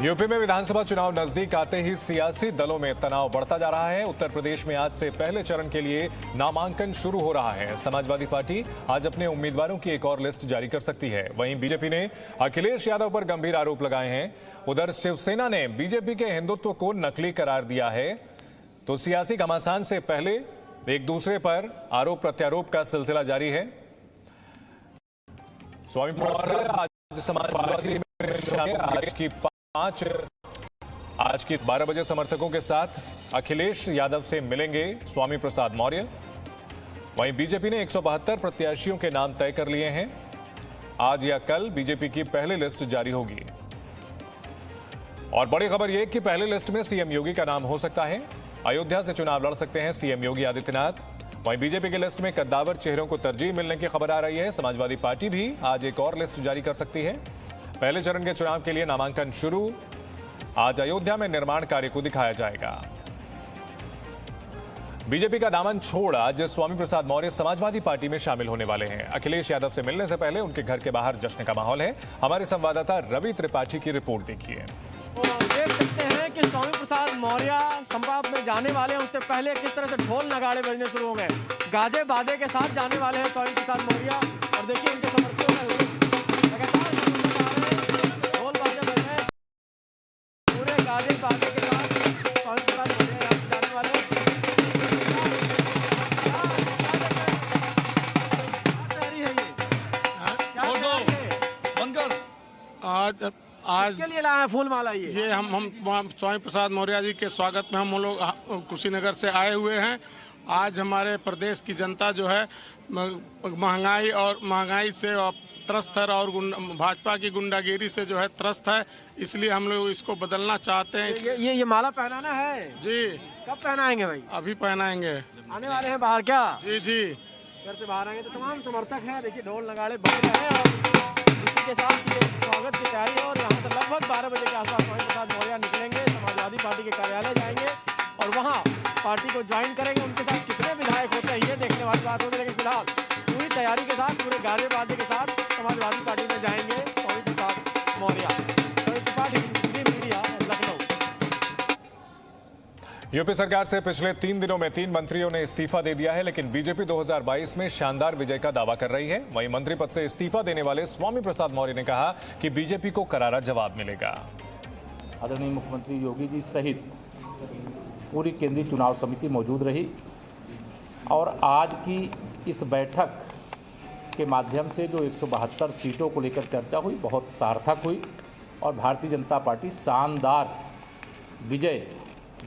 UP में विधानसभा चुनाव नजदीक आते ही सियासी दलों में तनाव बढ़ता जा रहा है। उत्तर प्रदेश में आज से पहले चरण के लिए नामांकन शुरू हो रहा है। समाजवादी पार्टी आज अपने उम्मीदवारों की एक और लिस्ट जारी कर सकती है। वहीं बीजेपी ने अखिलेश यादव पर गंभीर आरोप लगाए हैं। उधर शिवसेना ने बीजेपी के हिंदुत्व को नकली करार दिया है। तो सियासी घमासान से पहले एक दूसरे पर आरोप प्रत्यारोप का सिलसिला जारी है। स्वामी आज समाजवादी आज की 12 बजे समर्थकों के साथ अखिलेश यादव से मिलेंगे स्वामी प्रसाद मौर्य। वहीं बीजेपी ने 172 प्रत्याशियों के नाम तय कर लिए हैं। आज या कल बीजेपी की पहली लिस्ट जारी होगी। और बड़ी खबर यह कि पहली लिस्ट में सीएम योगी का नाम हो सकता है। अयोध्या से चुनाव लड़ सकते हैं सीएम योगी आदित्यनाथ। वहीं बीजेपी की लिस्ट में कद्दावर चेहरों को तरजीह मिलने की खबर आ रही है। समाजवादी पार्टी भी आज एक और लिस्ट जारी कर सकती है। पहले चरण के चुनाव के लिए नामांकन शुरू। आज अयोध्या में निर्माण कार्य को दिखाया जाएगा। बीजेपी का दामन छोड़ आज स्वामी प्रसाद मौर्य समाजवादी पार्टी में शामिल होने वाले हैं। अखिलेश यादव से मिलने से पहले उनके घर के बाहर जश्न का माहौल है। हमारे संवाददाता रवि त्रिपाठी की रिपोर्ट देखिए। देख सकते हैं कि स्वामी प्रसाद मौर्य संवाद में जाने वाले हैं। उससे पहले किस तरह से ढोल नगाड़े बजने शुरू हो गए। गाजे बाजे के साथ जाने वाले हैं स्वामी प्रसाद मौर्य। और देखिए उनके समर्थकों का ढोल बाजे बज रहे हैं। पूरे गाजे बाजे के साथ स्वामी प्रसाद मौर्य जाने वाले हैं। आज के लिए लाए फूल माला ये हम स्वामी प्रसाद मौर्य जी के स्वागत में हम लोग कुशीनगर से आए हुए हैं। आज हमारे प्रदेश की जनता जो है महंगाई से त्रस्त है और भाजपा की गुंडागिरी से जो है त्रस्त है। इसलिए हम लोग इसको बदलना चाहते हैं। ये माला पहनाना है जी। कब पहनाएंगे भाई? अभी पहनाएंगे। आने वाले हैं बाहर क्या? जी जी, घर से बाहर आएंगे तो तमाम समर्थक हैं। देखिए ढोल नगाड़े बज रहे हैं और इसी के साथ स्वागत की तैयारी है। और यहाँ से लगभग 12 बजे के आसपास स्वामी प्रसाद मौर्य निकलेंगे, समाजवादी पार्टी के कार्यालय जाएंगे और वहाँ पार्टी को ज्वाइन करेंगे। उनके साथ कितने विधायक होते हैं ये देखने वाली बात होगी। लेकिन फिलहाल पूरी तैयारी के साथ, पूरे गाजे बाजे के साथ समाजवादी पार्टी में जाएंगे स्वामी प्रसाद मौर्य। लखनऊ। यूपी सरकार से पिछले 3 दिनों में 3 मंत्रियों ने इस्तीफा दे दिया है। लेकिन बीजेपी 2022 में शानदार विजय का दावा कर रही है। वहीं मंत्री पद से इस्तीफा देने वाले स्वामी प्रसाद मौर्य ने कहा कि बीजेपी को करारा जवाब मिलेगा। आदरणीय मुख्यमंत्री योगी जी सहित पूरी केंद्रीय चुनाव समिति मौजूद रही और आज की इस बैठक के माध्यम से जो 172 सीटों को लेकर चर्चा हुई बहुत सार्थक हुई और भारतीय जनता पार्टी शानदार विजय,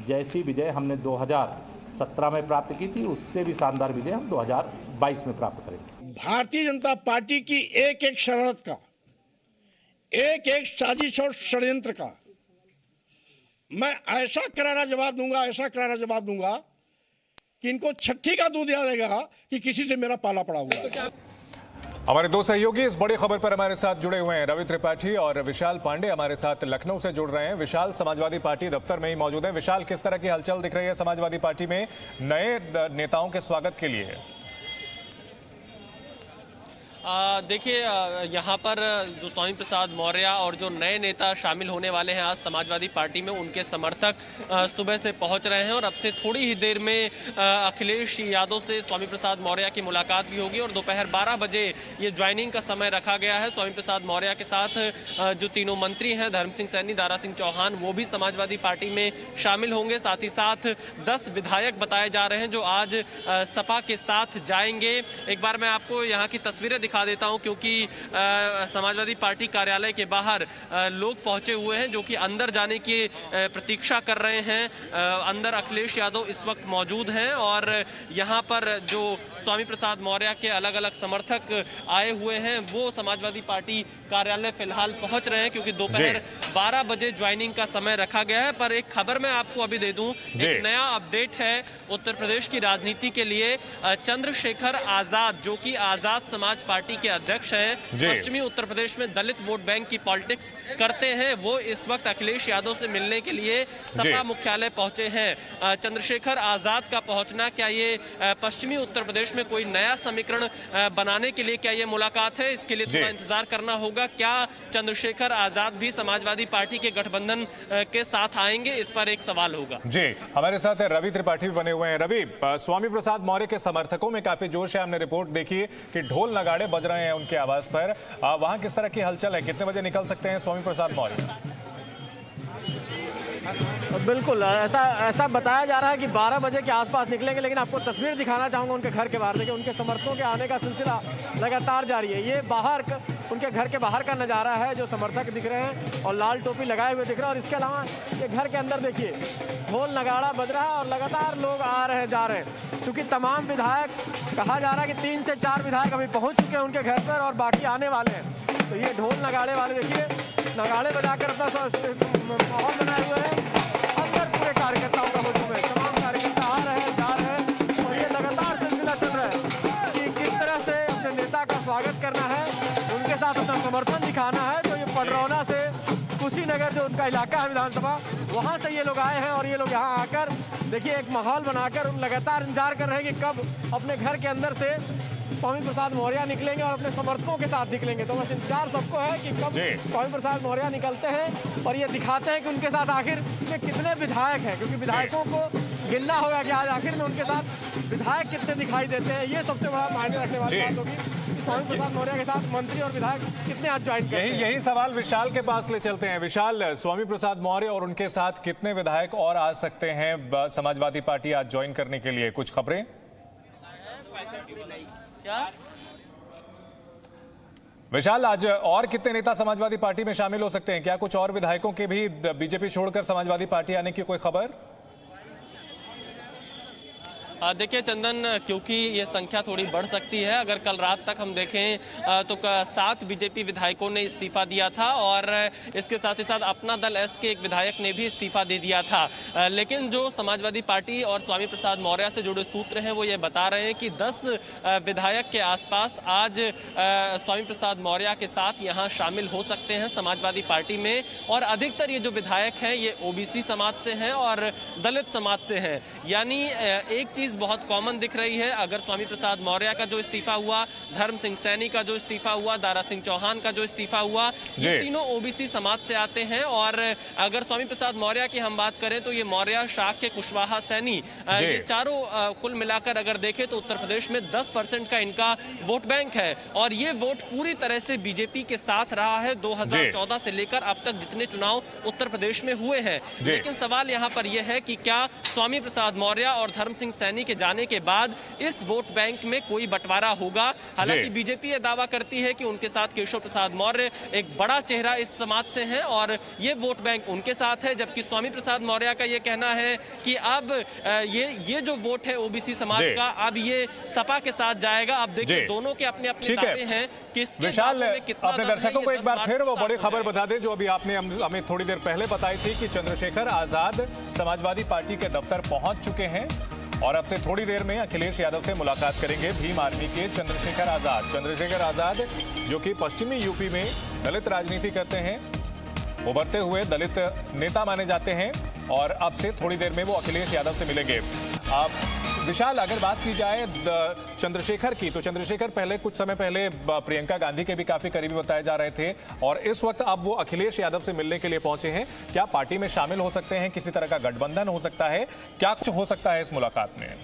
जैसी विजय हमने 2017 में प्राप्त की थी उससे भी शानदार विजय हम 2022 में प्राप्त करेंगे। भारतीय जनता पार्टी की एक एक शरारत का, एक एक साजिश और षड्यंत्र का मैं ऐसा करारा जवाब दूंगा कि इनको छठी का दूध याद आएगा कि किसी से मेरा पाला पड़ा हुआ। हमारे दो सहयोगी इस बड़ी खबर पर हमारे साथ जुड़े हुए हैं। रवि त्रिपाठी और विशाल पांडे हमारे साथ लखनऊ से जुड़ रहे हैं। विशाल समाजवादी पार्टी दफ्तर में ही मौजूद है। विशाल, किस तरह की हलचल दिख रही है समाजवादी पार्टी में नए नेताओं के स्वागत के लिए? देखिए यहाँ पर जो स्वामी प्रसाद मौर्य और जो नए नेता शामिल होने वाले हैं आज समाजवादी पार्टी में, उनके समर्थक सुबह से पहुंच रहे हैं और अब से थोड़ी ही देर में अखिलेश यादव से स्वामी प्रसाद मौर्य की मुलाकात भी होगी और दोपहर 12 बजे ये ज्वाइनिंग का समय रखा गया है। स्वामी प्रसाद मौर्य के साथ जो तीनों मंत्री हैं, धर्म सिंह सैनी, दारा सिंह चौहान, वो भी समाजवादी पार्टी में शामिल होंगे। साथ ही साथ 10 विधायक बताए जा रहे हैं जो आज सपा के साथ जाएंगे। एक बार मैं आपको यहाँ की तस्वीरें दिखा देता हूं क्योंकि समाजवादी पार्टी कार्यालय के बाहर लोग पहुंचे हुए हैं जो कि अंदर जाने की प्रतीक्षा कर रहे हैं। अंदर अखिलेश यादव इस वक्त मौजूद हैं और यहां पर जो स्वामी प्रसाद मौर्य के अलग अलग समर्थक आए हुए हैं वो समाजवादी पार्टी कार्यालय फिलहाल पहुंच रहे हैं क्योंकि दोपहर 12 बजे ज्वाइनिंग का समय रखा गया है। पर एक खबर मैं आपको अभी दे दूं, एक नया अपडेट है उत्तर प्रदेश की राजनीति के लिए। चंद्रशेखर आजाद जो कि आजाद समाज पार्टी पार्टी के अध्यक्ष हैं, पश्चिमी उत्तर प्रदेश में दलित वोट बैंक की पॉलिटिक्स करते हैं, वो इस वक्त अखिलेश यादव से मिलने के लिए सपा मुख्यालय पहुंचे हैं। चंद्रशेखर आजाद का पहुंचना, क्या ये पश्चिमी उत्तर प्रदेश में कोई नया समीकरण बनाने के लिए क्या ये मुलाकात है, इसके लिए थोड़ा इंतजार करना होगा। क्या चंद्रशेखर आजाद भी समाजवादी पार्टी के गठबंधन के साथ आएंगे, इस पर एक सवाल होगा। जी, हमारे साथ रवि त्रिपाठी भी बने हुए हैं। रवि, स्वामी प्रसाद मौर्य के समर्थकों में काफी जोश है। हमने रिपोर्ट देखी कि ढोल नगाड़े बज रहे हैं उनके आवास पर। वहां किस तरह की हलचल है, कितने बजे निकल सकते हैं स्वामी प्रसाद मौर्य? बिल्कुल ऐसा बताया जा रहा है कि 12 बजे के आसपास निकलेंगे, लेकिन आपको तस्वीर दिखाना चाहूँगा उनके घर के बाहर। देखिए, उनके समर्थकों के आने का सिलसिला लगातार जारी है। ये बाहर उनके घर के बाहर का नज़ारा है, जो समर्थक दिख रहे हैं और लाल टोपी लगाए हुए दिख रहे हैं। और इसके अलावा ये घर के अंदर देखिए, ढोल नगाड़ा बज रहा है और लगातार लोग आ रहे हैं जा रहे हैं, क्योंकि तमाम विधायक, कहा जा रहा है कि 3 से 4 विधायक अभी पहुँच चुके हैं उनके घर पर और बाकी आने वाले हैं। तो ये ढोल नगाड़े वाले देखिए, नगाड़े बजाकर अपना माहौल बनाए हुए हैं। अंदर पूरे कार्यकर्ताओं का हुजूम है, तमाम कार्यकर्ता आ रहे हैं जा रहे हैं और ये लगातार सिलसिला चल रहा है कि किस तरह से अपने नेता का स्वागत करना है, उनके साथ अपना समर्थन दिखाना है। तो ये पडरौना से कुशीनगर जो उनका इलाका है विधानसभा, वहाँ से ये लोग आए हैं और ये लोग यहाँ आकर देखिए एक माहौल बनाकर लगातार इंतजार कर रहे हैं कि कब अपने घर के अंदर से स्वामी प्रसाद मौर्य निकलेंगे और अपने समर्थकों के साथ निकलेंगे। तो बस इंतजार सबको है कि कब स्वामी प्रसाद मौर्य निकलते हैं और ये दिखाते हैं कि उनके साथ आखिर में कितने विधायक हैं, क्योंकि विधायकों को गिनना होगा कि आज आखिर में उनके साथ विधायक कितने दिखाई देते हैं। ये सबसे बड़ा मायने रखने वाली बात होगी कि स्वामी प्रसाद मौर्य के साथ मंत्री और विधायक कितने आज ज्वाइन करते हैं। यही सवाल विशाल के पास ले चलते हैं। विशाल, स्वामी प्रसाद मौर्य और उनके साथ कितने विधायक और आ सकते हैं समाजवादी पार्टी आज ज्वाइन करने के लिए? कुछ खबरें क्या विशाल, आज और कितने नेता समाजवादी पार्टी में शामिल हो सकते हैं? क्या कुछ और विधायकों के भी बीजेपी छोड़कर समाजवादी पार्टी आने की कोई खबर? देखिए चंदन, क्योंकि ये संख्या थोड़ी बढ़ सकती है। अगर कल रात तक हम देखें तो 7 बीजेपी विधायकों ने इस्तीफा दिया था और इसके साथ ही साथ अपना दल एस के एक विधायक ने भी इस्तीफा दे दिया था। लेकिन जो समाजवादी पार्टी और स्वामी प्रसाद मौर्य से जुड़े सूत्र हैं वो ये बता रहे हैं कि 10 विधायक के आसपास आज स्वामी प्रसाद मौर्य के साथ यहाँ शामिल हो सकते हैं समाजवादी पार्टी में। और अधिकतर ये जो विधायक हैं ये ओबीसी समाज से हैं और दलित समाज से हैं। यानी एक चीज बहुत कॉमन दिख रही है। अगर स्वामी प्रसाद मौर्य का जो इस्तीफा हुआ, धर्म सिंह सैनी का जो इस्तीफा हुआ, दारा सिंह चौहान का जो इस्तीफा हुआ, ये तीनों ओबीसी समाज से आते हैं। और अगर स्वामी प्रसाद मौर्य की हम बात करें तो ये मौर्य, शाक्य, कुशवाहा, सैनी, ये चारों कुल मिलाकर अगर देखें तो उत्तर प्रदेश में 10% का इनका वोट बैंक है। और ये वोट पूरी तरह से बीजेपी के साथ रहा है 2014 से लेकर अब तक जितने चुनाव उत्तर प्रदेश में हुए हैं। लेकिन सवाल यहाँ पर यह है कि क्या स्वामी प्रसाद मौर्य और धर्म सिंह सैनी के जाने के बाद इस वोट बैंक में कोई बंटवारा होगा? हालांकि बीजेपी यह दावा करती है कि उनके साथ केशव प्रसाद मौर्य एक बड़ा चेहरा इस समाज से है और ये वोट बैंक उनके साथ है, जबकि स्वामी प्रसाद मौर्य का ये कहना है कि अब ये जो वोट है ओबीसी समाज का, अब ये सपा के साथ जाएगा। अब देखिए दोनों के अपने अपने दावे हैं। विशाल, अपने दर्शकों को एक बार फिर वो बड़ी खबर बता दें जो अभी आपने हमें थोड़ी देर पहले बताई थी कि चंद्रशेखर आजाद समाजवादी पार्टी के दफ्तर पहुंच चुके हैं और अब से थोड़ी देर में अखिलेश यादव से मुलाकात करेंगे भीम आर्मी के चंद्रशेखर आजाद जो कि पश्चिमी यूपी में दलित राजनीति करते हैं, उभरते हुए दलित नेता माने जाते हैं और अब से थोड़ी देर में वो अखिलेश यादव से मिलेंगे। विशाल, अगर बात की जाए चंद्रशेखर की, तो चंद्रशेखर पहले कुछ समय पहले प्रियंका गांधी के भी काफी करीबी बताए जा रहे थे और इस वक्त अब वो अखिलेश यादव से मिलने के लिए पहुंचे हैं। क्या पार्टी में शामिल हो सकते हैं? किसी तरह का गठबंधन हो सकता है? क्या कुछ हो सकता है इस मुलाकात में?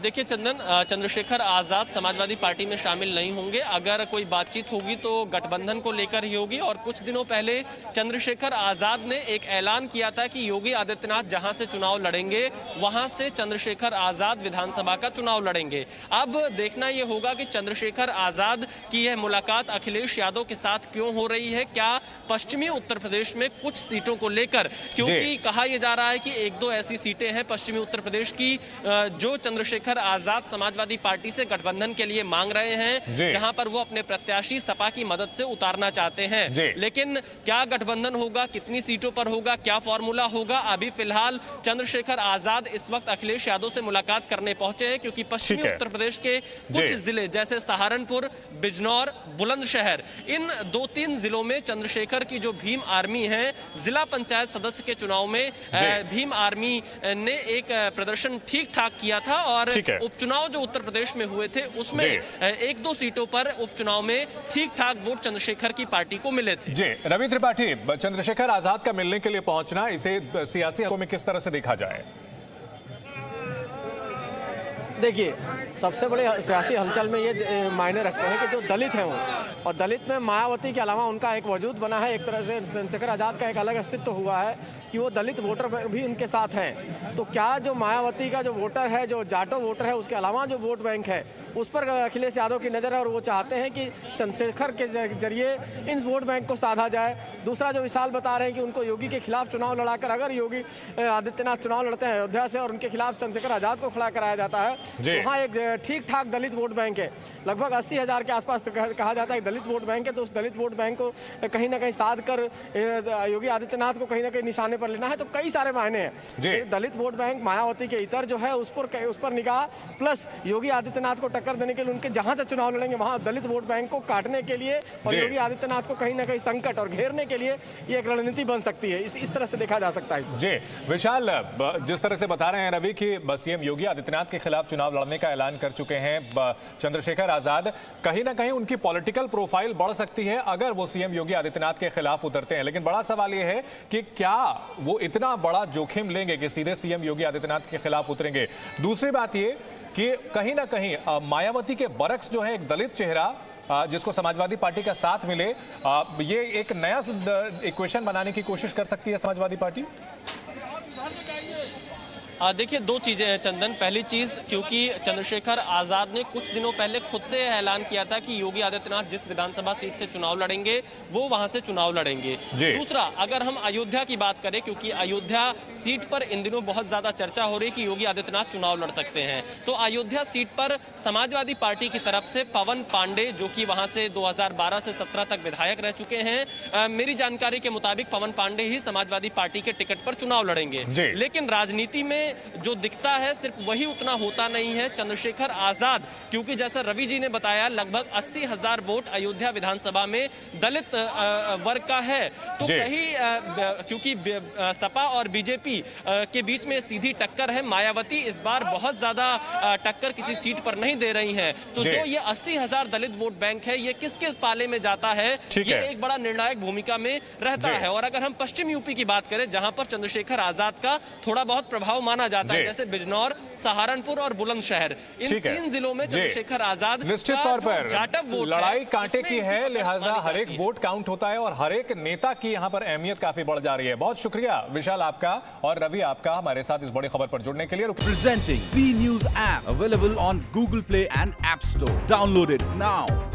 देखिए चंदन, चंद्रशेखर आजाद समाजवादी पार्टी में शामिल नहीं होंगे। अगर कोई बातचीत होगी तो गठबंधन को लेकर ही होगी। और कुछ दिनों पहले चंद्रशेखर आजाद ने एक ऐलान किया था कि योगी आदित्यनाथ जहां से चुनाव लड़ेंगे वहां से चंद्रशेखर आजाद विधानसभा का चुनाव लड़ेंगे। अब देखना यह होगा कि चंद्रशेखर आजाद की यह मुलाकात अखिलेश यादव के साथ क्यों हो रही है। क्या पश्चिमी उत्तर प्रदेश में कुछ सीटों को लेकर, क्योंकि कहा यह जा रहा है कि 1-2 ऐसी सीटें हैं पश्चिमी उत्तर प्रदेश की जो चंद्रशेखर चंद्रशेखर आजाद समाजवादी पार्टी से गठबंधन के लिए मांग रहे हैं, जहां पर वो अपने प्रत्याशी सपा की मदद से उतारना चाहते हैं। लेकिन क्या गठबंधन होगा, कितनी सीटों पर होगा, क्या फॉर्मूला होगा, अभी फिलहाल चंद्रशेखर आजाद इस वक्त अखिलेश यादव से मुलाकात करने पहुंचे हैं, क्योंकि पश्चिमी उत्तर प्रदेश के कुछ जिले जैसे सहारनपुर, बिजनौर, बुलंदशहर, इन 2-3 जिलों में चंद्रशेखर की जो भीम आर्मी है, जिला पंचायत सदस्य के चुनाव में भीम आर्मी ने एक प्रदर्शन ठीक ठाक किया था और उपचुनाव जो उत्तर प्रदेश में हुए थे उसमें 1-2 सीटों पर उपचुनाव में ठीक ठाक वोट चंद्रशेखर की पार्टी को मिले थे। जी रवि त्रिपाठी, चंद्रशेखर आजाद का मिलने के लिए पहुंचना, इसे सियासी हलकों में किस तरह से देखा जाए? देखिए, सबसे बड़े सियासी हलचल में ये मायने रखते हैं कि जो दलित हैं वो, और दलित में मायावती के अलावा उनका एक वजूद बना है, एक तरह से चंद्रशेखर आजाद का एक अलग अस्तित्व हुआ है कि वो दलित वोटर भी उनके साथ हैं। तो क्या जो मायावती का जो वोटर है, जो जाटो वोटर है, उसके अलावा जो वोट बैंक है उस पर अखिलेश यादव की नज़र है और वो चाहते हैं कि चंद्रशेखर के जरिए इन वोट बैंक को साधा जाए। दूसरा जो विशाल बता रहे हैं कि उनको योगी के खिलाफ चुनाव लड़ाकर, अगर योगी आदित्यनाथ चुनाव लड़ते हैं अयोध्या से और उनके खिलाफ चंद्रशेखर आजाद को खड़ा कराया जाता है तो वहाँ एक ठीक ठाक दलित वोट बैंक है, लगभग 80,000 के आसपास कहा जाता है दलित वोट बैंक है। तो उस दलित वोट बैंक को कहीं ना कहीं साध कर योगी आदित्यनाथ को कहीं ना कहीं निशाने पर लेना है। तो कई सारे मायने हैं। दलित वोट बैंक मायावती के इतर जो है उस पर निगाह, प्लस योगी आदित्यनाथ को टक्कर देने के लिए उनके जहां से चुनाव लड़ेंगे वहां दलित वोट बैंक को काटने के लिए और योगी आदित्यनाथ को कहीं ना कहीं संकट और घेरने के लिए ये एक रणनीति बन सकती है। इस तरह से देखा जा सकता है। जी विशाल, जिस तरह से बता रहे हैं रवि कि सीएम योगी आदित्यनाथ के खिलाफ चुनाव लड़ने का ऐलान कर चुके हैं चंद्रशेखर आजाद, कहीं ना कहीं उनकी पॉलिटिकल प्रोफाइल बढ़ सकती है अगर वो सीएम योगी आदित्यनाथ के खिलाफ उतरते हैं। लेकिन बड़ा सवाल यह है कि क्या वो इतना बड़ा जोखिम लेंगे कि सीधे सीएम योगी आदित्यनाथ के खिलाफ उतरेंगे? दूसरी बात ये कि कहीं ना कहीं मायावती के बरक्स जो है एक दलित चेहरा जिसको समाजवादी पार्टी का साथ मिले, ये एक नया इक्वेशन बनाने की कोशिश कर सकती है समाजवादी पार्टी। देखिए, 2 चीजें हैं चंदन। पहली चीज, क्योंकि चंद्रशेखर आजाद ने कुछ दिनों पहले खुद से ऐलान किया था कि योगी आदित्यनाथ जिस विधानसभा सीट से चुनाव लड़ेंगे वो वहां से चुनाव लड़ेंगे। दूसरा, अगर हम अयोध्या की बात करें, क्योंकि अयोध्या सीट पर इन दिनों बहुत ज्यादा चर्चा हो रही है कि योगी आदित्यनाथ चुनाव लड़ सकते हैं, तो अयोध्या सीट पर समाजवादी पार्टी की तरफ से पवन पांडे, जो कि वहां से 2012 से 17 तक विधायक रह चुके हैं, मेरी जानकारी के मुताबिक पवन पांडे ही समाजवादी पार्टी के टिकट पर चुनाव लड़ेंगे। लेकिन राजनीति में जो दिखता है सिर्फ वही उतना होता नहीं है। चंद्रशेखर आजाद, क्योंकि जैसा रवि जी ने बताया, लगभग 80,000 वोट अयोध्या विधानसभा में दलित वर्ग का है, तो कहीं क्योंकि सपा और बीजेपी के बीच में सीधी टक्कर है, मायावती इस बार बहुत ज्यादा टक्कर किसी सीट पर नहीं दे रही हैं, तो जो ये 80,000 दलित वोट बैंक है ये किसके पाले में जाता है, ये एक बड़ा निर्णायक भूमिका में रहता है। और अगर हम पश्चिम यूपी की बात करें, जहां पर चंद्रशेखर आजाद का थोड़ा बहुत प्रभाव माना जाता है, जैसे बिजनौर, सहारनपुर और बुलंदशहर, इन 3 जिलों में चंद्रशेखर आजाद निश्चित तौर पर लड़ाई कांटे की है, लिहाजा हर एक वोट काउंट होता है और हर एक नेता की यहां पर अहमियत काफी बढ़ जा रही है। बहुत शुक्रिया विशाल आपका और रवि आपका हमारे साथ इस बड़ी खबर पर जुड़ने के लिए। Presenting B News app available on Google Play and App Store. Download it now.